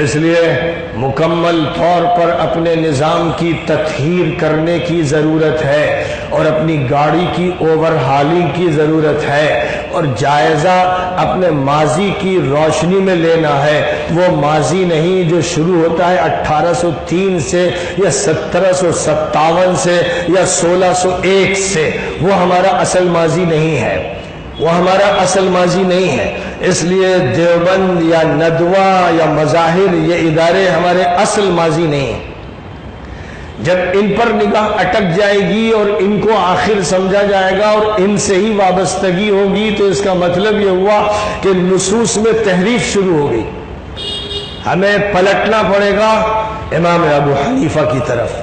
اس لیے مکمل طور پر اپنے نظام کی تطہیر کرنے کی ضرورت ہے اور اپنی گاڑی کی اوور ہالنگ کی ضرورت ہے اور جائزہ اپنے ماضی کی روشنی میں لینا ہے۔ وہ ماضی نہیں جو شروع ہوتا ہے 1803 سے یا 1757 سے یا 1601 سے، وہ ہمارا اصل ماضی نہیں ہے، وہ ہمارا اصل ماضی نہیں ہے۔ اس لیے دیوبند یا ندوہ یا مظاہر یہ ادارے ہمارے اصل ماضی نہیں ہیں۔ جب ان پر نگاہ اٹک جائے گی اور ان کو آخر سمجھا جائے گا اور ان سے ہی وابستگی ہوگی تو اس کا مطلب یہ ہوا کہ نصوص میں تحریف شروع ہوگی۔ ہمیں پلٹنا پڑے گا امام ابو حنیفہ کی طرف،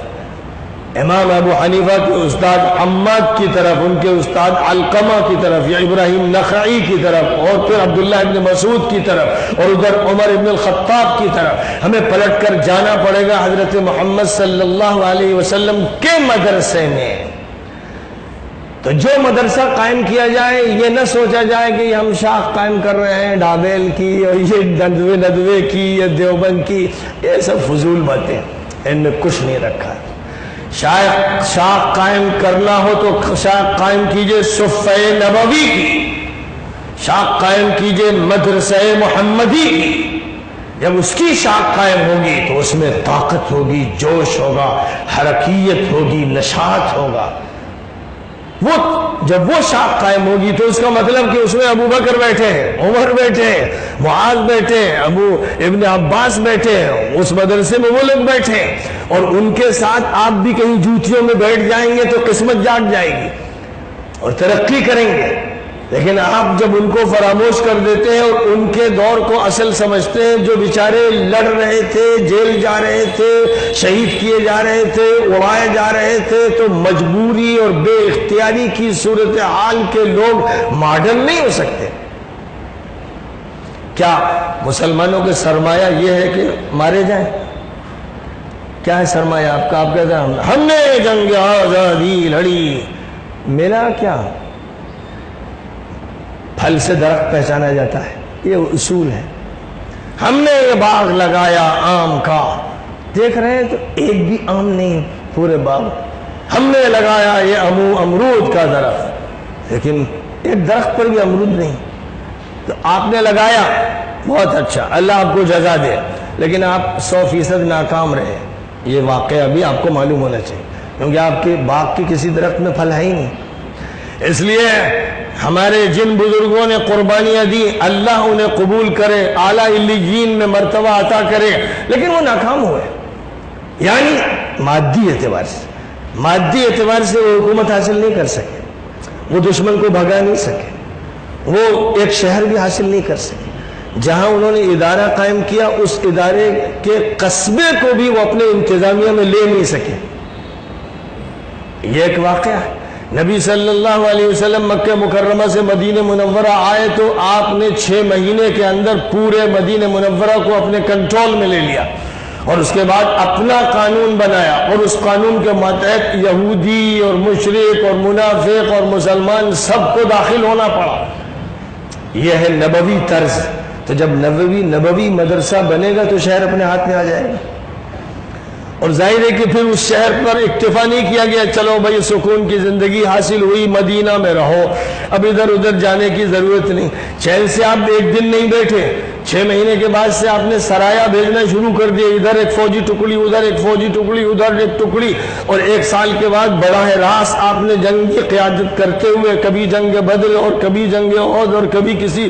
امام ابو حنیفہ کے استاد حماد کی طرف، ان کے استاد علقمہ کی طرف یا ابراہیم نخعی کی طرف، اور پھر عبداللہ ابن مسعود کی طرف، اور ادھر عمر ابن الخطاب کی طرف ہمیں پلٹ کر جانا پڑے گا حضرت محمد صلی اللہ علیہ وسلم کے مدرسے میں۔ تو جو مدرسہ قائم کیا جائے یہ نہ سوچا جائے کہ ہم شاخ قائم کر رہے ہیں ڈابیل کی اور یہ ندوے کی یا دیوبند کی، یہ سب فضول باتیں، ان میں کچھ نہیں رکھا ہے۔ شاخ قائم کرنا ہو تو شاخ قائم کیجئے صفہ نبوی کی، شاخ قائم کیجئے مدرسہ محمدی کی۔ جب اس کی شاخ قائم ہوگی تو اس میں طاقت ہوگی، جوش ہوگا، حرکیت ہوگی، نشاط ہوگا۔ جب وہ شاخ قائم ہوگی تو اس کا مطلب کہ اس میں ابو بکر بیٹھے ہیں، عمر بیٹھے ہیں، معاذ بیٹھے ہیں، ابو ابن عباس بیٹھے ہیں، اس مدرسے میں وہ لوگ بیٹھے ہیں، اور ان کے ساتھ آپ بھی کہیں جوتیوں میں بیٹھ جائیں گے تو قسمت جاگ جائے گی اور ترقی کریں گے۔ لیکن آپ جب ان کو فراموش کر دیتے ہیں اور ان کے دور کو اصل سمجھتے ہیں، جو بیچارے لڑ رہے تھے، جیل جا رہے تھے، شہید کیے جا رہے تھے، اڑائے جا رہے تھے، تو مجبوری اور بے اختیاری کی صورتحال کے لوگ ماڈرن نہیں ہو سکتے۔ کیا مسلمانوں کے سرمایہ یہ ہے کہ مارے جائیں؟ کیا ہے سرمایہ آپ کا؟ آپ کہتے ہیں ہم نے جنگ آزادی لڑی، میرا کیا؟ پھل سے درخت پہچانا جاتا ہے، یہ اصول ہے۔ ہم نے یہ باغ لگایا آم کا، دیکھ رہے ہیں تو ایک بھی آم نہیں پورے باغ۔ ہم نے لگایا یہ امرود کا درخت، لیکن ایک درخت پر بھی امرود نہیں۔ تو آپ نے لگایا، بہت اچھا، اللہ آپ کو جزا دے، لیکن آپ 100% ناکام رہے۔ یہ واقعہ بھی آپ کو معلوم ہونا چاہیے، کیونکہ آپ کے باغ کے کسی درخت میں پھل ہے ہی نہیں۔ اس لیے ہمارے جن بزرگوں نے قربانیاں دی، اللہ انہیں قبول کرے، اعلیٰ علیین میں مرتبہ عطا کرے، لیکن وہ ناکام ہوئے۔ یعنی مادی اعتبار سے وہ حکومت حاصل نہیں کر سکے، وہ دشمن کو بھگا نہیں سکے، وہ ایک شہر بھی حاصل نہیں کر سکے۔ جہاں انہوں نے ادارہ قائم کیا، اس ادارے کے قصبے کو بھی وہ اپنے انتظامیہ میں لے نہیں سکے۔ یہ ایک واقعہ ہے۔ نبی صلی اللہ علیہ وسلم مکہ مکرمہ سے مدینہ منورہ آئے تو آپ نے 6 مہینے کے اندر پورے مدینہ منورہ کو اپنے کنٹرول میں لے لیا، اور اس کے بعد اپنا قانون بنایا، اور اس قانون کے ماتحت یہودی اور مشرک اور منافق اور مسلمان سب کو داخل ہونا پڑا۔ یہ ہے نبوی طرز۔ تو جب نبوی مدرسہ بنے گا تو شہر اپنے ہاتھ میں آ جائے گا، اور ظاہر ہے کہ پھر اس شہر پر اکتفا نہیں کیا گیا، چلو بھائی سکون کی زندگی حاصل ہوئی، مدینہ میں رہو، اب ادھر ادھر جانے کی ضرورت نہیں۔ چین سے آپ ایک دن نہیں بیٹھے، 6 مہینے کے بعد سے آپ نے سرایا بھیجنا شروع کر دیا، ادھر ایک فوجی ٹکڑی، ادھر ایک فوجی ٹکڑی، ادھر ایک ٹکڑی، اور 1 سال کے بعد براہ راست آپ نے جنگ کی قیادت کرتے ہوئے کبھی جنگ بدر اور کبھی جنگ احد اور کبھی کسی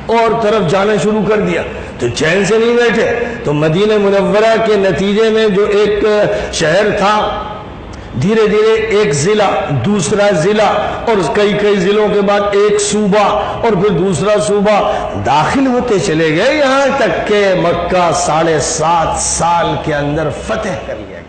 اور طرف جانا شروع کر دیا، تو چین سے نہیں بیٹھے۔ تو مدینہ منورہ کے نتیجے میں جو ایک شہر تھا، دھیرے دھیرے ایک ضلع، دوسرا ضلع، اور کئی ضلعوں کے بعد ایک صوبہ، اور پھر دوسرا صوبہ، داخل ہوتے چلے گئے، یہاں تک کہ مکہ 7.5 سال کے اندر فتح کر لیا۔